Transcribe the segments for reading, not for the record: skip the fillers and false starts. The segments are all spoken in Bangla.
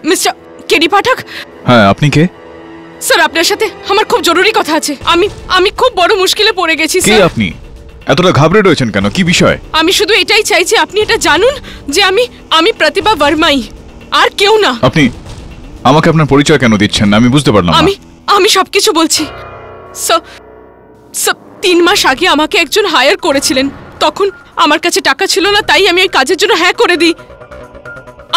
মিস্টার কেডি পাঠক। হ্যাঁ, আপনি কে? স্যার আপনার সাথে আমার খুব জরুরি কথা আছে। আমি খুব বড় মুশকিলে পড়ে গেছি কে স্যার। আপনি? এতটা ঘাবড়ে রয়েছেন কেন? কি বিষয়? আমি শুধু এটাই চাইছি আপনি এটা জানুন যে আমি প্রতিভা বর্মাই, আর কেউ না। আপনি আমাকে আপনার পরিচয় কেন দিচ্ছেন না? আমি বুঝতে পারলাম না। আমি সবকিছু বলছি। 3 মাস আগে আমাকে একজন হায়ার করেছিলেন। তখন আমার কাছে টাকা ছিল না, তাই আমি ওই কাজের জন্য হ্যাঁ করে দিই।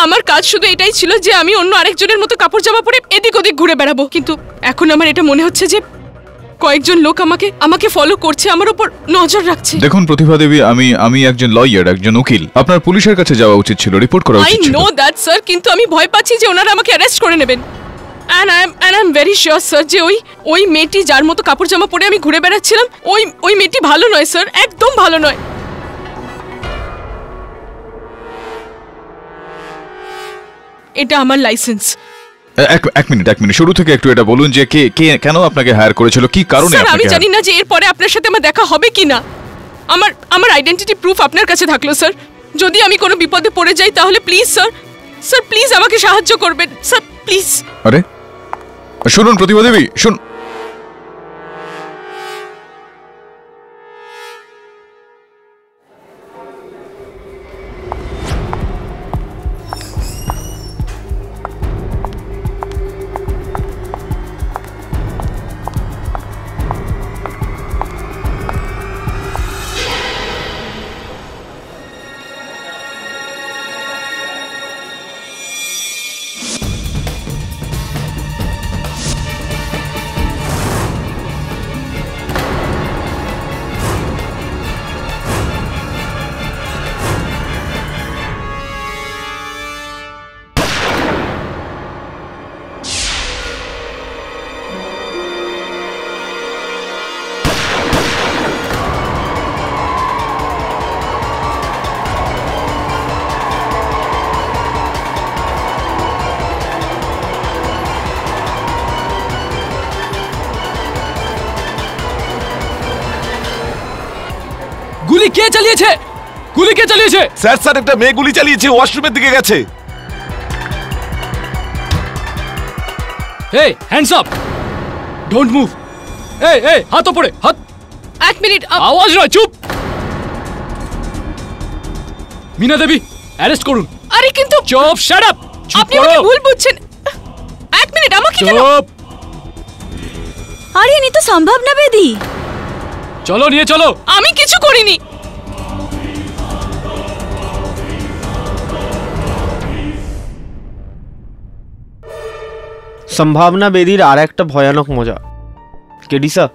আমার কাজ শুধু এটাই ছিল যে আমি অন্য আরেকজনের মতো কাপড় জামা পরে এদিক ওদিক ঘুরে বেড়াবো। কিন্তু এখন আমার এটা মনে হচ্ছে যে কয়েকজন লোক আমাকে ফলো করছে, আমার উপর নজর রাখছে। দেখুন প্রতিভা দেবী, আমি একজন লয়ার, একজন উকিল। আপনার পুলিশের কাছে যাওয়া উচিত ছিল, রিপোর্ট করা উচিত ছিল। আই নো দ্যাট স্যার, কিন্তু আমি ভয় পাচ্ছি যে ওনারা আমাকে অ্যারেস্ট করে নেবেন। And I'm very sure sir যে ওই মেয়েটি যার মতো কাপড় জামা পরে আমি ঘুরে বেড়াচ্ছিলাম, ওই মেয়েটি ভালো নয় স্যার, একদম ভালো নয়। এটা আমার লাইসেন্স। এক মিনিট শুরু থেকে একটু এটা বলুন যে কে কেন আপনাকে হায়ার করেছিল, কি কারণে স্যার আপনাকে? আমি জানি না যে এরপরে আপনার সাথে আমার দেখা হবে কিনা। আমার আইডেন্টিটি প্রুফ আপনার কাছে থাকলো স্যার। যদি আমি কোনো বিপদে পড়ে যাই তাহলে প্লিজ স্যার প্লিজ আমাকে সাহায্য করবেন স্যার, প্লিজ। আরে শুনুন প্রতিভা দেবী, শুনুন। গুলি কে চালিয়েছে? স্যার একটা মেয়ে গুলি চালিয়েছে, ওয়াশরুমের দিকে গেছে। এই হ্যান্ডস আপ, ডোন্ট মুভ। এই হাত উপরে, হাত। 1 মিনিট, আওয়াজ নয়, চুপ। মীনা দেবী অ্যারেস্ট করুন। আরে কিন্তু চুপ, শাট আপ। আপনি আমাকে ভুল বুঝছেন। 1 মিনিট, আমাকে কেন? চুপ। আরে ইনি তো সম্ভাবনা বেদি। চলো নিয়ে চলো। আমি কিছু করিনি। সম্ভাবনা বেদির আর একটা ভয়ানক মজা। কেডি স্যার,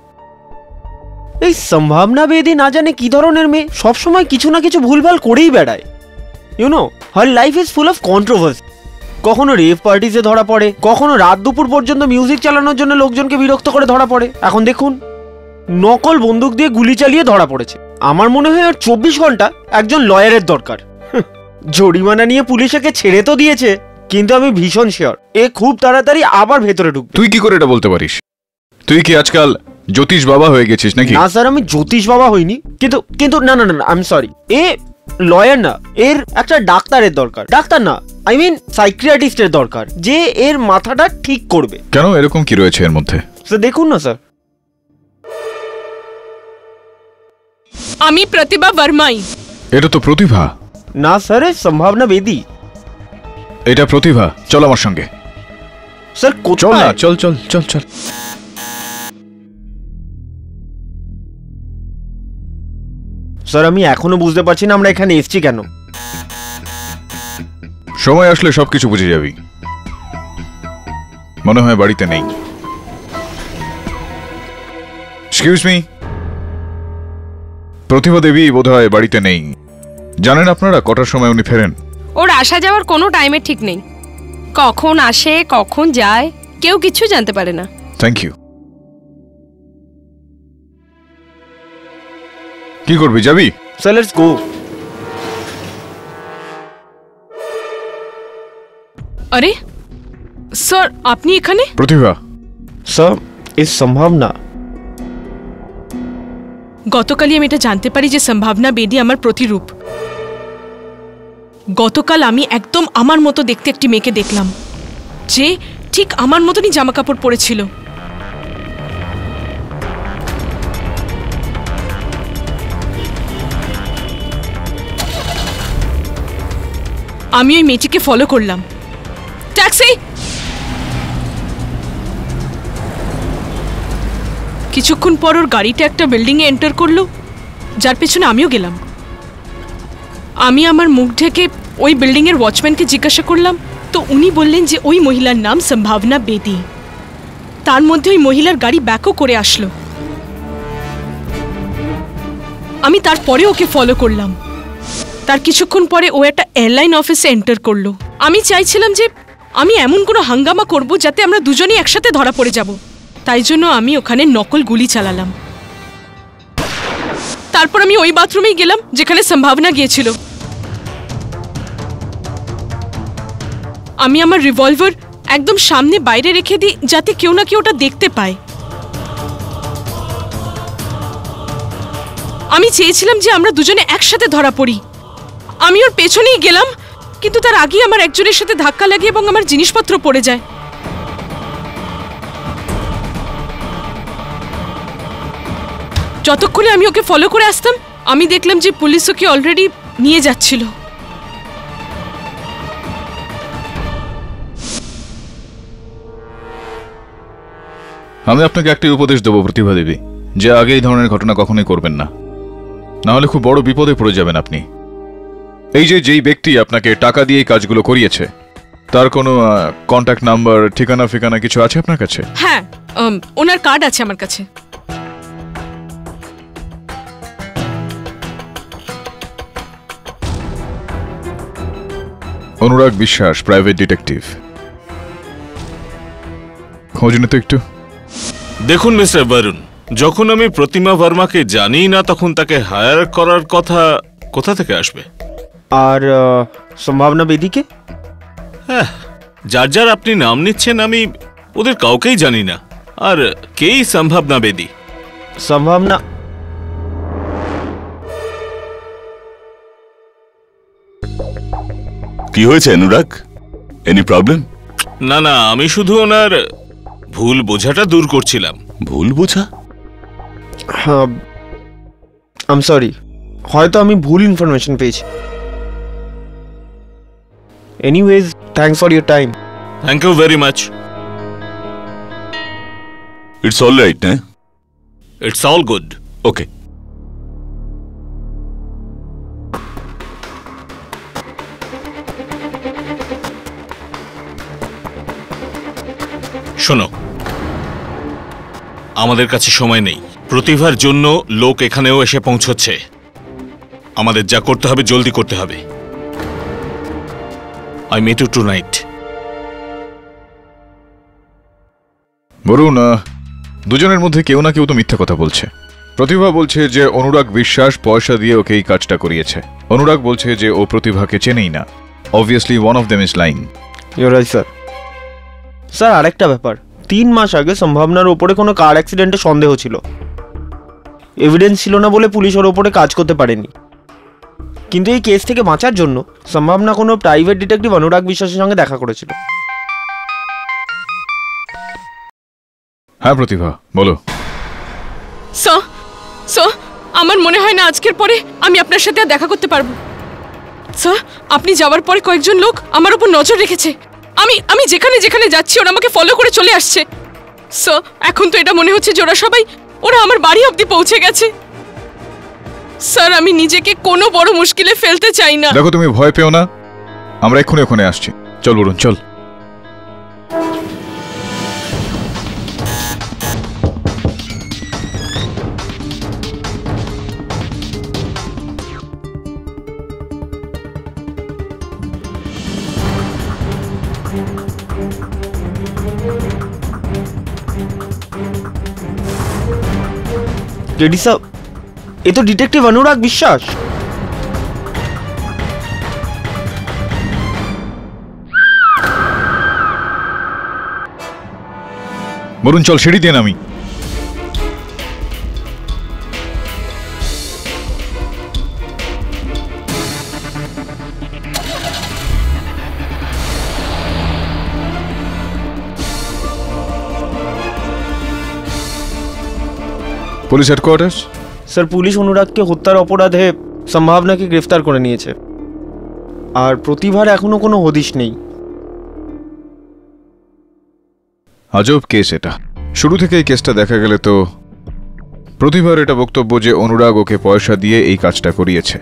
এই সম্ভাবনা বেদি না জানে কি ধরনের মেয়ে, সবসময় কিছু না কিছু ভুলভাল করেই বেড়ায়। You know, her life is full of controversy. কখনো রেভ পার্টিতে ধরা পড়ে, কখনো রাত দুপুর পর্যন্ত মিউজিক চালানোর জন্য লোকজনকে বিরক্ত করে ধরা পড়ে। এখন দেখুন, নকল বন্দুক দিয়ে গুলি চালিয়ে ধরা পড়েছে। আমার মনে হয় আর 24 ঘন্টা একজন লয়ারের দরকার। জরিমানা নিয়ে পুলিশ একে ছেড়ে তো দিয়েছে, কিন্তু আমি ভীষণ শিওর এ খুব তাড়াতাড়ি আবার ভেতরে ঢুকবে। তুই কি করে এটা বলতে পারিস? তুই কি আজকাল জ্যোতিষ বাবা হয়ে গেছিস নাকি? না স্যার, আমি জ্যোতিষ বাবা হইনি, কিন্তু না I am sorry, a lawyer না, এর একটা ডাক্তারের দরকার। ডাক্তার না, আই মিন সাইকিয়াট্রিস্টের দরকার, যে এর মাথাটা ঠিক করবে। কেন, এরকম কি রয়েছে এর মধ্যে? স্যার দেখুন না স্যার। আমি প্রতিভা বর্মাই। এটা তো প্রতিভা না স্যার, সম্ভাবনা বেদি। এটা প্রতিভা। চল আমার সঙ্গে। স্যার চল না, কোথায়? চল চল চল চল। স্যার আমি এখনো বুঝতে পারছি না আমরা এখানে এসেছি কেন। সময় আসলে সবকিছু বুঝে যাবি। মনে হয় বাড়িতে নেই। এক্সকিউজ মি, প্রতিভা দেবী বোধহয় বাড়িতে নেই। জানেন আপনারা কটার সময় উনি ফেরেন? ওর আসা যাওয়ার কোনো টাইমের ঠিক নেই। কখন আসে কখন যায় কেউ কিছু জানতে পারে না। Thank you. কি করবি, যাবি? Sir let's go. আরে স্যার, আপনি এখানে? প্রতিভা। স্যার ইজ সম্ভাবনা। গতকালই আমি এটা জানতে পারি যে সম্ভাবনা বেদি আমার প্রতিরূপ। গতকাল আমি একদম আমার মতো দেখতে একটি মেয়েকে দেখলাম। যে ঠিক আমার মতনই জামা কাপড় পরেছিল। আমি ওই মেয়েটিকে ফলো করলাম। ট্যাক্সি! কিছুক্ষণ পর ওর গাড়িটা একটা বিল্ডিংয়ে এন্টার করলো, যার পেছনে আমিও গেলাম। আমি আমার মুখ ঢেকে ওই বিল্ডিংয়ের ওয়াচম্যানকে জিজ্ঞাসা করলাম, তো উনি বললেন যে ওই মহিলার নাম সম্ভাবনা বেদি। তার মধ্যে ওই মহিলার গাড়ি ব্যাকও করে আসলো। আমি তারপরে ওকে ফলো করলাম। তার কিছুক্ষণ পরে ও একটা এয়ারলাইন অফিসে এন্টার করলো। আমি চাইছিলাম যে আমি এমন কোনো হাঙ্গামা করব যাতে আমরা দুজনেই একসাথে ধরা পড়ে যাব। তাই জন্য আমি ওখানে নকল গুলি চালালাম। তারপর আমি ওই বাথরুমেই গেলাম যেখানে সম্ভাবনা গিয়েছিল। আমি আমার রিভলভার একদম সামনে বাইরে রেখে দিই যাতে কেউ না কেউ ওটা দেখতে পায়। আমি চেয়েছিলাম যে আমরা দুজনে একসাথে ধরা পড়ি। আমি ওর পেছনেই গেলাম, কিন্তু তার আগেই আমার একজনের সাথে ধাক্কা লাগে এবং আমার জিনিসপত্র পড়ে যায়। যতক্ষণে আমি ওকে ফলো করে আসতাম, আমি দেখলাম যে পুলিশ ওকে অলরেডি নিয়ে যাচ্ছিল। আমি আপনাকে একটাই উপদেশ দেবো প্রতিভা দেবী, যে আগে এই ধরনের ঘটনা কখনোই করবেন না, না হলে খুব বড় বিপদে পড়ে যাবেন আপনি। এই যে যেই ব্যক্তি আপনাকে টাকা দিয়ে এই কাজগুলো করিয়েছে, তার কোনো কন্ট্যাক্ট নাম্বার, ঠিকানা ফিকানা কিছু আছে আপনার কাছে? হ্যাঁ, ওনার কার্ড আছে আমার কাছে। অনুরাগ বিশ্বাস, প্রাইভেট ডিটেকটিভ। খোঁজ নিতে একটু। দেখুন মিস্টার বরুণ, যখন আমি প্রতিমা ভার্মাকে জানি না, তখন তাকে হায়ার করার কথা কোথা থেকে আসবে? আর সম্ভাবনা বেদিকে? হ্যাঁ, যার যার আপনি নাম নিচ্ছেন, আমি ওদের কাউকেই জানি না। আর কেই সম্ভাবনা বেদি? সম্ভাবনা কি হয়েছে অনুরাগ? Any problem? না না, আমি শুধু ওনার ভুল বোঝাটা দূর করছিলাম। ভুল বোঝা? আই এম সরি, হয়তো আমি ভুল ইনফরমেশন পেয়েছি। Anyways, thanks for your time. Thank you very much. It's all right না? It's all good. ওকে। শোনো, আমাদের কাছে সময় নেই। প্রতিভার জন্য লোক এখানেও এসে পৌঁছচ্ছে। আমাদের যা করতে হবে জলদি করতে হবে। I meet you tonight. Varun, দুজনের মধ্যে কেউ না কেউ তো মিথ্যা কথা বলছে। প্রতিভা বলছে যে অনুরাগ বিশ্বাস পয়সা দিয়ে ওকে এই কাজটা করিয়েছে। অনুরাগ বলছে যে ও প্রতিভাকে চেনেই না। Obviously one of them is lying. Your right sir. Sir, আরেকটা ব্যাপার, 3 মাস আগে সম্ভাবনার ওপরে কোনো কার অ্যাক্সিডেন্টে সন্দেহ ছিল। এভিডেন্স ছিল না বলে পুলিশ ওর ওপরে কাজ করতে পারেনি। কিন্তু এই কেস থেকে বাঁচার জন্য সম্ভাবনা কোনো প্রাইভেট ডিটেকটিভ অনুরাগ বিশ্বাসের সঙ্গে দেখা করেছিল। হ্যাঁ প্রতিভা, বলো। স্যার, আমার মনে হয় না আজকের পরে আমি আপনার সাথে আর দেখা করতে পারবো। স্যার, আপনি যাওয়ার পরে কয়েকজন লোক আমার উপর নজর রেখেছে। আমি যেখানে যেখানে যাচ্ছি ওরা আমাকে ফলো করে চলে আসছে। স্যার, এখন তো এটা মনে হচ্ছে যে ওরা আমার বাড়ি অবধি পৌঁছে গেছে। স্যার, আমি নিজেকে কোনো বড় মুশকিলে ফেলতে চাই না। দেখো, তুমি ভয় পেও না, আমরা এক্ষুনি ওখানে আসছি। চল বরুণ, চল। রেডি স্যার, এ তো ডিটেকটিভ অনুরাগ বিশ্বাস। বরুণ, চল, সিঁড়ি দিয়ে নামি। Police headquarters? স্যার, পুলিশ অনুরাগকে হত্যার অপরাধে সম্ভাবনাকে গ্রেফতার করে নিয়েছে, আর প্রতিভার এখনো কোনো হদিশ নেই। আজব কেস এটা। শুরু থেকে এই কেসটা দেখা গেলে তো প্রতিভার এটা বক্তব্য যে অনুরাগ ওকে পয়সা দিয়ে এই কাজটা করিয়েছে।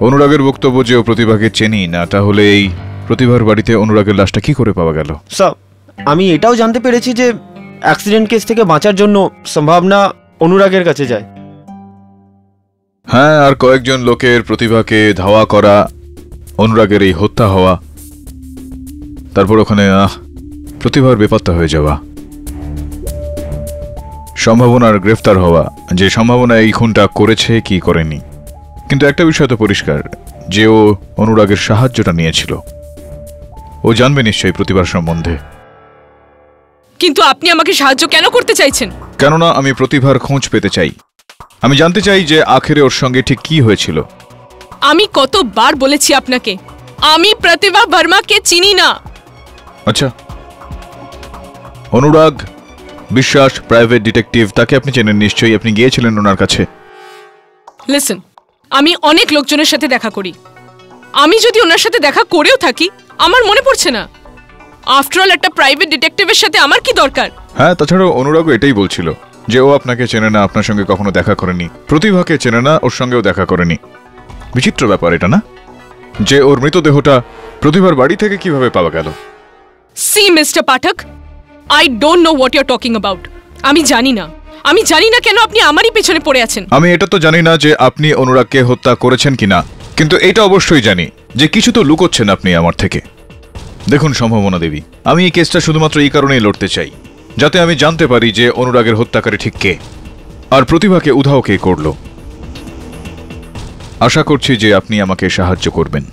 অনুরাগের বক্তব্য যে ও প্রতিভাকে চেনি না, তাহলে এই প্রতিভার বাড়িতে অনুরাগের লাশটা কি করে পাওয়া গেল? স্যার, আমি এটাও জানতে পেরেছি যে অ্যাক্সিডেন্ট কেস থেকে বাঁচার জন্য সম্ভাবনা অনুরাগের কাছে যায়। হ্যাঁ, আর কয়েকজন লোকের প্রতিভাকে ধাওয়া করা, অনুরাগের এই হত্যা হওয়া, তারপর ওখানে প্রতিভার বেপাত্তা হয়ে যাওয়া, সম্ভাবনার গ্রেফতার হওয়া, যে সম্ভাবনা এই খুনটা করেছে কি করেনি। কিন্তু একটা বিষয় তো পরিষ্কার, যে ও অনুরাগের সাহায্যটা নিয়েছিল। ও জানবে নিশ্চয়ই প্রতিভার সম্বন্ধে। কিন্তু আপনি আমাকে সাহায্য কেন করতে চাইছেন? কেননা আমি প্রতিভার খোঁজ পেতে চাই। আমি জানতে চাই যে আখেরে ওর সঙ্গে ঠিক কি হয়েছিল। আমি কতবার বলেছি আপনাকে, আমি প্রতিভা বর্মাকে চিনি না। আচ্ছা, অনুরাগ বিশ্বাস প্রাইভেট ডিটেকটিভ, তাকে আপনি চেনেন নিশ্চয়ই, আপনি গিয়েছিলেন ওনার কাছে। লিসেন, আমি অনেক লোকজনের সাথে দেখা করি। আমি যদি ওনার সাথে দেখা করেও থাকি, আমার মনে পড়ছে না। আফটার অল, একটা প্রাইভেট ডিটেকটিভের সাথে আমার কি দরকার? হ্যাঁ, তাছাড়াও অনুরাগও এটাই বলছিল যে ও আপনাকে চেনে না, আপনার সঙ্গে কখনো দেখা করেনি, প্রতিভাকে চেনে না, ওর সঙ্গেও দেখা করেনি। বিচিত্র ব্যাপার এটা না, যে ওর মৃতদেহটা প্রতিভার বাড়ি থেকে কিভাবে পাওয়া গেল? See mister Pathak, I don't know what you are talking about. আমি জানি না কেন আপনি আমারই পেছনে পড়ে আছেন। আমি এটা তো জানি না যে আপনি অনুরাগকে হত্যা করেছেন কিনা, কিন্তু এটা অবশ্যই জানি যে কিছু তো লুকোচ্ছেন আপনি আমার থেকে। দেখুন সম্ভাবনা দেবী, আমি এই কেসটা শুধুমাত্র এই কারণেই লড়তে চাই যাতে আমি জানতে পারি যে অনুরাগের হত্যাকারী ঠিক কে, আর প্রতিভাকে উধাও কে করল। আশা করছি যে আপনি আমাকে সাহায্য করবেন।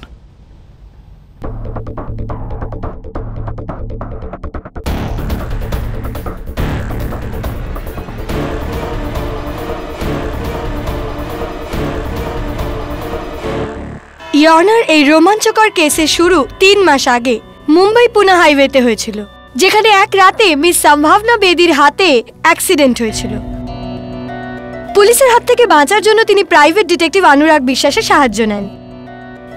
ইয়নার এই রোমাঞ্চকর কেসের শুরু 3 মাস আগে মুম্বাই পুনে হাইওয়েতে হয়েছিল, যেখানে এক রাতে মিস সম্ভাবনা বেদির হাতে অ্যাক্সিডেন্ট হয়েছিল। পুলিশের হাত থেকে বাঁচার জন্য তিনি প্রাইভেট ডিটেকটিভ অনুরাগ বিশ্বাসের সাহায্য নেন,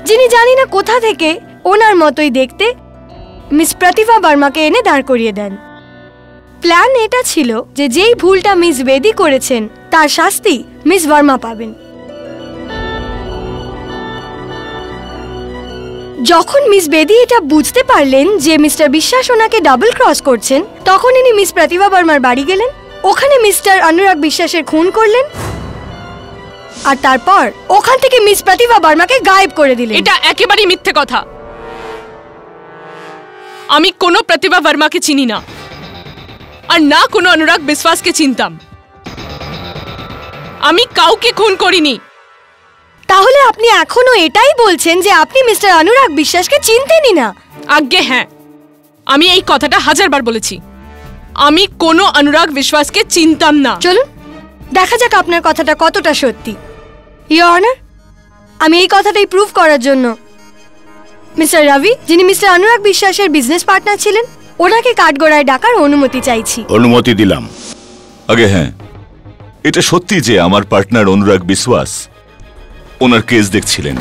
যিনি জানি না কোথা থেকে ওনার মতোই দেখতে মিস প্রতিভা বর্মাকে এনে দাঁড় করিয়ে দেন। প্ল্যান এটা ছিল যে যেই ভুলটা মিস বেদি করেছেন তার শাস্তি মিস বর্মা পাবেন। যখন মিস বেদি এটা বুঝতে পারলেন যে মিস্টার বিশ্বাস ওনাকে ডাবল ক্রস করছেন, তখন ইনি মিস প্রতিভা বর্মার বাড়ি গেলেন, ওখানে মিস্টার অনুরাগ বিশ্বাসের খুন করলেন, আর তারপর ওখান থেকে মিস প্রতিভা বর্মাকে গায়েব করে দিলেন। এটা একেবারেই মিথ্যে কথা। আমি কোনো প্রতিভা বর্মাকে চিনি না, আর না কোনো অনুরাগ বিশ্বাসকে চিনতাম। আমি কাউকে খুন করিনি। তাহলে আপনি এখনো এটাই বলছেন যে আপনি মিস্টার অনুরাগ বিশ্বাসকে চিনতেনই না? আজ্ঞে হ্যাঁ, আমি এই কথাটা 1000 বার বলেছি। আমি কোনো অনুরাগ বিশ্বাসকে চিনতাম না। চলুন দেখা যাক আপনার কথাটা কতটা সত্যি। ইওর অনার, আমি এই কথাটাই প্রুভ করার জন্য মিস্টার রবি, যিনি মিস্টার অনুরাগ বিশ্বাসের বিজনেস পার্টনার ছিলেন, ওনাকে কাঠগড়ায় ডাকার অনুমতি চাইছি। অনুমতি দিলাম। আগে হ্যাঁ, এটা সত্যি যে আমার পার্টনার অনুরাগ বিশ্বাস ওনার কেস দেখছিলেন,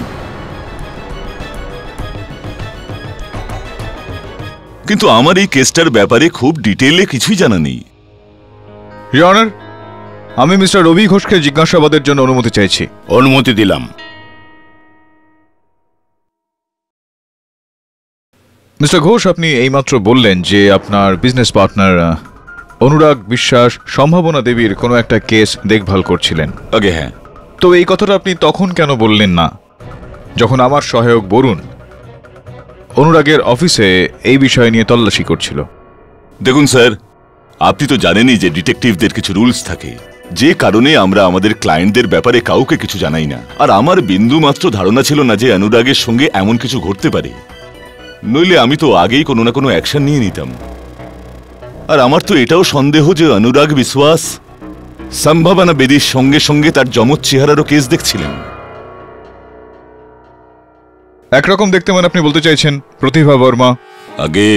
কিন্তু আমার এই কেসটার ব্যাপারে খুব ডিটেইলে কিছুই জানা নেই। ইওর অনার, আমি মিস্টার রবি ঘোষকে জিজ্ঞাসাবাদের জন্য অনুমতি চাইছি। অনুমতি দিলাম। মিস্টার ঘোষ, আপনি এইমাত্র বললেন যে আপনার বিজনেস পার্টনার অনুরাগ বিশ্বাস সম্ভাবনা দেবীর কোনো একটা কেস দেখভাল করছিলেন। আগে হ্যাঁ। তো এই কথাটা আপনি তখন কেন বললেন না, যখন আমার সহায়ক বরুণ অনুরাগের অফিসে এই বিষয় নিয়ে তল্লাশি করছিল? দেখুন স্যার, আপনি তো জানেনই যে ডিটেকটিভদের কিছু রুলস থাকে, যে কারণে আমরা আমাদের ক্লায়েন্টদের ব্যাপারে কাউকে কিছু জানাই না। আর আমার বিন্দু মাত্র ধারণা ছিল না যে অনুরাগের সঙ্গে এমন কিছু ঘটতে পারে, নইলে আমি তো আগেই কোনো না কোনো অ্যাকশন নিয়ে নিতাম। আর আমার তো এটাও সন্দেহ যে অনুরাগ বিশ্বাস সম্ভাবনা বেদির সঙ্গে সঙ্গে তার যমজ চেহারারও কেস দেখছিলেন। একরকম দেখতে মানে আপনি বলতে চাইছেন প্রতিভা বর্মা? আগে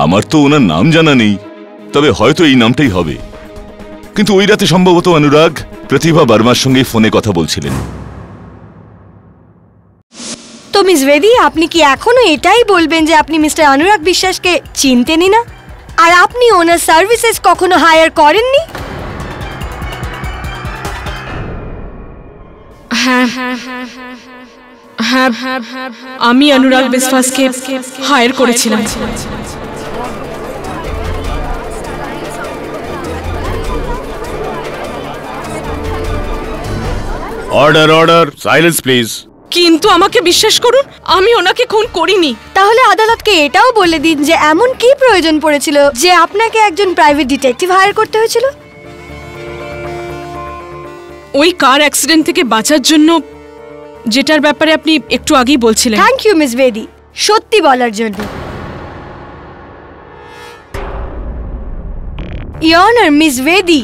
আমার তো ওনার নাম জানা নেই, তবে হয়তো এই নামটাই হবে। কিন্তু ওই রাতে সম্ভবত অনুরাগ প্রতিভা বর্মার সঙ্গে ফোনে কথা বলছিলেন। তো মিস বেদি, আপনি কি এখনো এটাই বলবেন যে আপনি মিস্টার অনুরাগ বিশ্বাসকে চিনতেনই না, আর আপনি ওনার সার্ভিসেস কখনো হায়ার করেননি? আমি অনুরাগ বিশ্বাসকে হায়ার করেছিলাম। Order order, silence please. কিন্তু আমাকে বিশ্বাস করুন, আমি ওনাকে খুন করিনি। তাহলে আদালতকে এটাও বলে দিন যে এমন কি প্রয়োজন পড়েছিল যে আপনাকে একজন প্রাইভেট ডিটেকটিভ হায়ার করতে হয়েছিল? ওই কার অ্যাক্সিডেন্ট থেকে বাঁচার জন্য, যেটার ব্যাপারে আপনি একটু আগেই বলছিলেন। থ্যাংক ইউ মিস বেদি, সত্যি বলার জন্য। ইওর অনার, মিস বেদি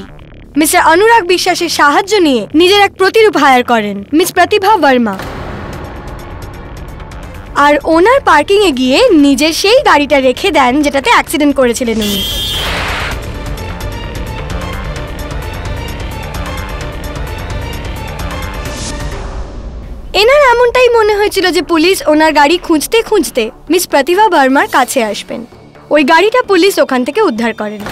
মিস্টার অনুরাগ বিশ্বাসের সাহায্য নিয়ে নিজের এক প্রতিরূপ হায়ার করেন, মিস প্রতিভা বর্মা। আর ওনার পার্কিং এ গিয়ে নিজের সেই গাড়িটা রেখে দেন যেটাতে অ্যাক্সিডেন্ট করেছিলেন উনি। এনার এমনটাই মনে হয়েছিল যে পুলিশ ওনার গাড়ি খুঁজতে খুঁজতে মিস প্রতিভা বর্মার কাছে আসবেন। ওই গাড়িটা পুলিশ ওখান থেকে উদ্ধার করেন।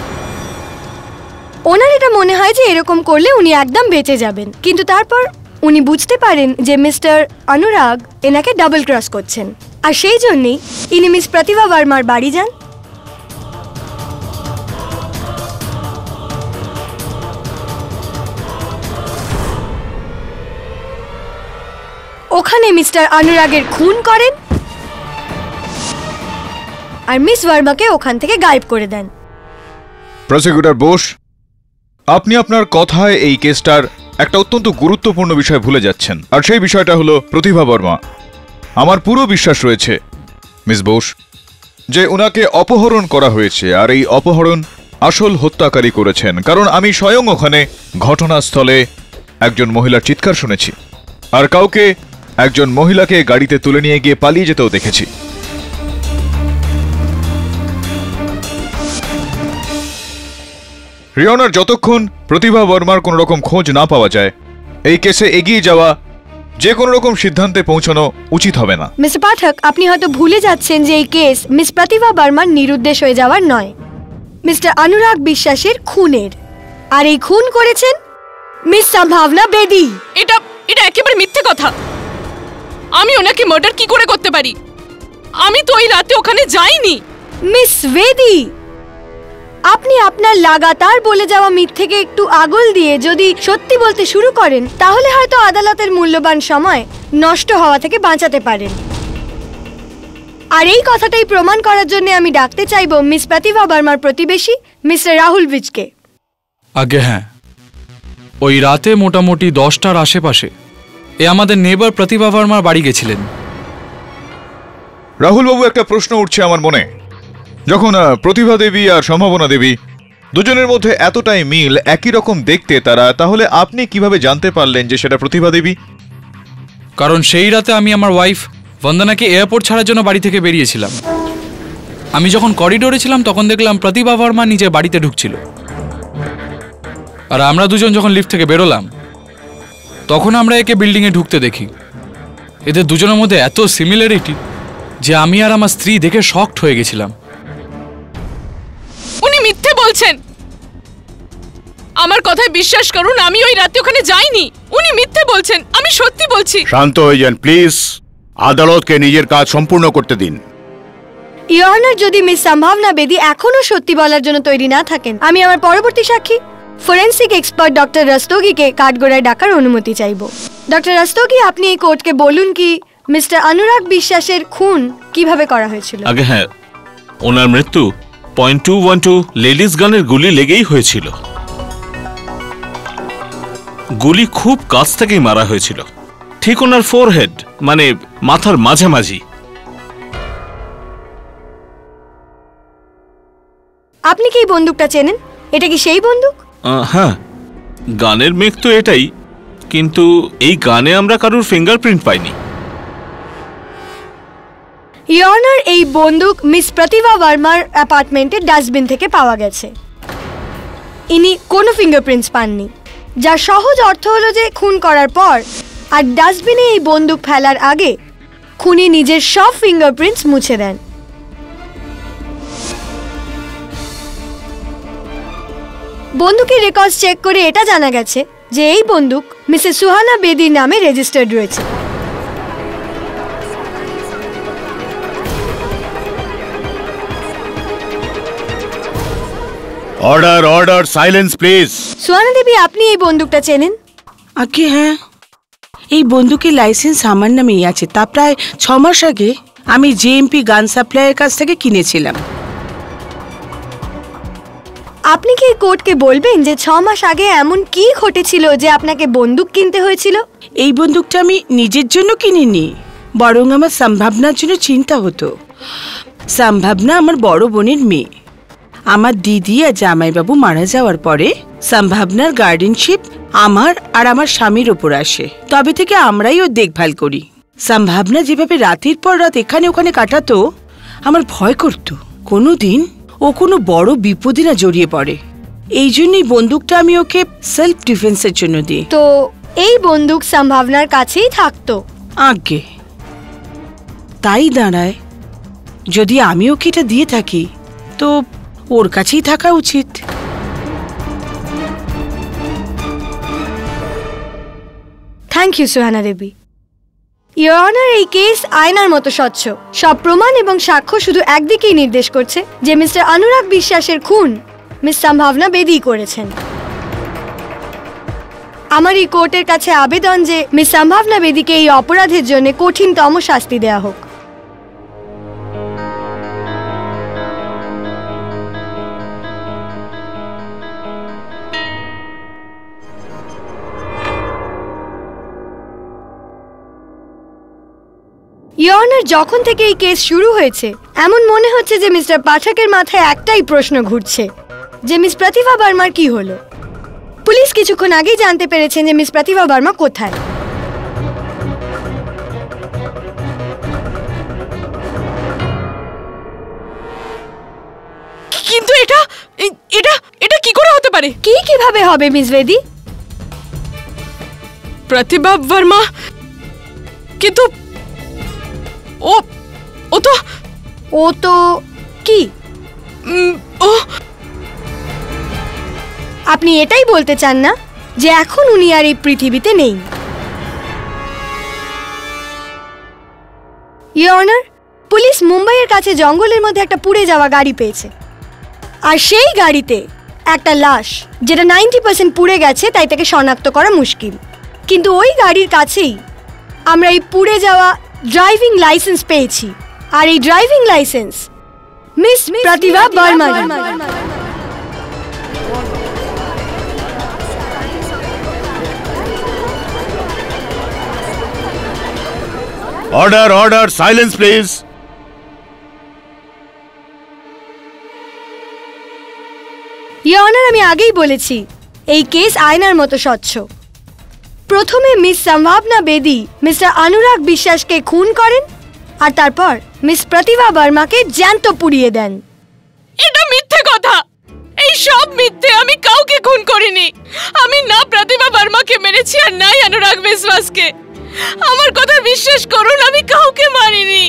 ওনার এটা মনে হয় যে এরকম করলে উনি একদম বেঁচে যাবেন, কিন্তু তারপর উনি বুঝতে পারেন যে মিস্টার অনুরাগ এনাকে ডাবল ক্রস করছেন, আর সেই জন্যই ইনি মিস প্রতিভা বর্মার বাড়ি যান। ওখানে মিস্টার অনুরাগের খুন করেন আর মিস বর্মাকে ওখান থেকে গায়েব করে দেন। প্রসিকিউটর বোস, আপনি আপনার কথায় এই কেসটার একটা অত্যন্ত গুরুত্বপূর্ণ বিষয় ভুলে যাচ্ছেন, আর সেই বিষয়টা হলো প্রতিভা বর্মা। আমার পুরো বিশ্বাস রয়েছে মিস বোস যে ওনাকে অপহরণ করা হয়েছে, আর এই অপহরণ আসল হত্যাকারী করেছেন, কারণ আমি স্বয়ং ওখানে ঘটনাস্থলে একজন মহিলার চিৎকার শুনেছি, আর কাউকে একজন মহিলাকে গাড়িতে তুলে নিয়ে গিয়ে পালিয়ে যেতেও দেখেছি। রিওনার, যতক্ষণ প্রতিভা বর্মার কোন রকম খোঁজ না পাওয়া যায়, এই কেসে এগিয়ে যাওয়া, যে কোনো রকম সিদ্ধান্তে পৌঁছানো উচিত হবে না। মিস্টার পাঠক, আপনি হয়তো ভুলে যাচ্ছেন যে এই কেস মিস প্রতিভা বর্মার নিরুদ্দেশ হয়ে যাওয়ার নয়, মিস্টার অনুরাগ বিশ্বাসের খুনের। আর এই খুন করেছেন মিস সম্ভাবনা বেদি। এটা একেবারে মিথ্যে কথা। আমি ওনাকে মার্ডার কি করে করতে পারি? আমি তো ওই রাতে ওখানে যাইনি। মিস বেদি, আপনি আপনার লাগাতার বলে যাওয়া মিথ্যেকে একটু আগল দিয়ে যদি সত্যি বলতে শুরু করেন, তাহলে হয়তো আদালতের মূল্যবান সময় নষ্ট হওয়া থেকে বাঁচাতে পারেন। আর এই কথাটাই প্রমাণ করার জন্য আমি ডাকতে চাইব মিস প্রতিভা বর্মার প্রতিবেশী মিস্টার রাহুল বিজকে। আগে হ্যাঁ, ওই রাতে মোটামুটি 10টার আশেপাশে আমাদের নেবার প্রতিভা বর্মার বাড়ি গেছিলেন। রাহুল বাবু, একটা প্রশ্ন উঠছে আমার মনে। যখন প্রতিভা দেবী আর সম্ভাবনা দেবী দুজনের মধ্যে এতটাই মিল, একই রকম দেখতে তারা, তাহলে আপনি কিভাবে জানতে পারলেন যে সেটা প্রতিভা দেবী? কারণ সেই রাতে আমি আমার ওয়াইফ বন্দনাকে এয়ারপোর্ট ছাড়ার জন্য বাড়ি থেকে বেরিয়েছিলাম। আমি যখন করিডোরে ছিলাম তখন দেখলাম প্রতিভা বর্মা নিজের বাড়িতে ঢুকছিল, আর আমরা দুজন যখন লিফট থেকে বেরোলাম তখন আমরা একে বিল্ডিংয়ে ঢুকতে দেখি। এদের দুজনের মধ্যে এত সিমিলারিটি যে আমি আর আমার স্ত্রী দেখে শকড হয়ে গেছিলাম। উনি মিথ্যে বলছেন। আমার কথায় বিশ্বাস করুন, আমি ওই রাতে ওখানে যাইনি। উনি মিথ্যে বলছেন, আমি সত্যি বলছি। শান্ত হয়ে যান প্লিজ, আদালতকে নিজের কাজ সম্পূর্ণ করতে দিন। ইওর অনার, যদি মিস সম্ভাবনা বেদি এখনো সত্যি বলার জন্য তৈরি না থাকেন, আমি আমার পরবর্তী সাক্ষী ফরেন্সিক এক্সপার্ট ডক্টর রস্তোগিকে কাঠগোড়ায় ডাকার অনুমতি চাইব। ডক্টর রস্তোগি, আপনি এই কোর্টকে বলুন কি মিস্টার অনুরাগ বিশ্বাসের খুন কিভাবে করা হয়েছিল? আগে হ্যাঁ, ওনার মৃত্যু .212 লেডিস গানের গুলি লেগেই হয়েছিল। গুলি খুব কাছ থেকেই মারা হয়েছিল, ঠিক ওনার ফোরহেড, মানে মাথার মাঝামাঝি। আপনি কি এই বন্দুকটা চেনেন? এটা কি সেই বন্দুক? হ্যাঁ, গানের মেঘ তো এটাই, কিন্তু এই গানে আমরা কারোর ফিঙ্গারপ্রিন্ট পাইনি। ইওর অনার, এই বন্দুক মিস প্রতিভা বর্মার অ্যাপার্টমেন্টের ডাস্টবিন থেকে পাওয়া গেছে। ইনি কোনো ফিঙ্গারপ্রিন্টস পাননি। যার সহজ অর্থ হলো যে খুন করার পর আর ডাস্টবিনে এই বন্দুক ফেলার আগে খুনি নিজের সব ফিঙ্গারপ্রিন্টস মুছে দেন। বন্দুকের রেকর্ডস চেক করে এটা জানা গেছে যে এই বন্দুক মিসেস সুহানা বেদির নামে রেজিস্টার্ড রয়েছে। Order order, silence please. Suhana Devi, আপনি এই বন্দুকটা চেনেন? আগে হ্যাঁ, এই বন্দুকের লাইসেন্স আমার নামেই আছে। তা প্রায় 6 মাস আগে আমি জেএমপি গান সাপ্লাইয়ের কাছ থেকে কিনেছিলাম। আপনি কি কোর্টকে বলবেন যে 6 মাস আগে এমন কি ঘটেছিল যে আপনাকে বন্দুক কিনতে হয়েছিল? এই বন্দুকটা আমি নিজের জন্য কিনিনি, বরং আমার সম্ভাবনার জন্য চিন্তা হতো। সম্ভাবনা আমার বড় বোনের মেয়ে। আমার দিদি আর জামাইবাবু মারা যাওয়ার পরে সম্ভাবনার গার্ডিয়ানশিপ আমার আর আমার স্বামীর ওপর আসে। তবে থেকে আমরাই ওর দেখভাল করি। সম্ভাবনা যেভাবে রাতের পর রাত এখানে ওখানে কাটাতো, আমার ভয় করত কোনোদিন ও কোনো বড় বিপদে না জড়িয়ে পড়ে। এই জন্যই বন্দুকটা আমি ওকে সেলফ ডিফেন্সের জন্য দিই। তো এই বন্দুক সম্ভাবনার কাছেই থাকতো? আগে তাই দাঁড়ায়, যদি আমি ওকে এটা দিয়ে থাকি তো ওর কাছেই থাকা উচিত। Thank you Suhana Devi. Your honour, এই কেস আয়নার মতো স্বচ্ছ। সব প্রমাণ এবং সাক্ষ্য শুধু একদিকেই নির্দেশ করছে যে মিস্টার অনুরাগ বিশ্বাসের খুন মিস সম্ভাবনা বেদি করেছেন। আমার এই কোর্টের কাছে আবেদন যে মিস সম্ভাবনা বেদিকে এই অপরাধের জন্য কঠিনতম শাস্তি দেয়া হোক। ইওর অনার, যখন থেকে এই কেস শুরু হয়েছে এমন মনে হচ্ছে যে মিস্টার পাঠকের মাথায় একটাই প্রশ্ন ঘুরছে যে মিস প্রতিভা বর্মার কি হলো। পুলিশ কিছুক্ষণ আগেই জানতে পেরেছেন যে মিস প্রতিভা বর্মা কোথায়। কিন্তু এটা এটা এটা কি করে হতে পারে? কিভাবে হবে মিস বেদি? প্রতিভা বর্মা, কিন্তু ও ও তো ও তো কি? ও আপনি এটাই বলতে চান না যে এখন উনি আর এই পৃথিবীতে নেই? ইওর অনার, পুলিশ মুম্বাইয়ের কাছে জঙ্গলের মধ্যে একটা পুড়ে যাওয়া গাড়ি পেয়েছে, আর সেই গাড়িতে একটা লাশ যেটা 90% পুড়ে গেছে, তাই তাকে শনাক্ত করা মুশকিল। কিন্তু ওই গাড়ির কাছেই আমরা এই পুড়ে যাওয়া ড্রাইভিং লাইসেন্স পেয়েছি, আর এই ড্রাইভিং লাইসেন্স মিস প্রতিভা বর্মার। Order order, silence please. Your honour, আমি আগেই বলেছি এই কেস আয়নার মতো স্বচ্ছ। প্রথমে মিস সম্ভাবনা বেদি মিস্টার অনুরাগ বিশ্বাসকে খুন করেন, আর তারপর মিস প্রতিভা বর্মাকে জ্যান্ত পুড়িয়ে দেন। এটা মিথ্যে কথা, এই সব মিথ্যে। আমি কাউকে খুন করিনি। আমি না প্রতিভা বর্মাকে মেরেছি আর নাই অনুরাগ বিশ্বাসকে। আমার কথা বিশ্বাস করুন, আমি কাউকে মারিনি।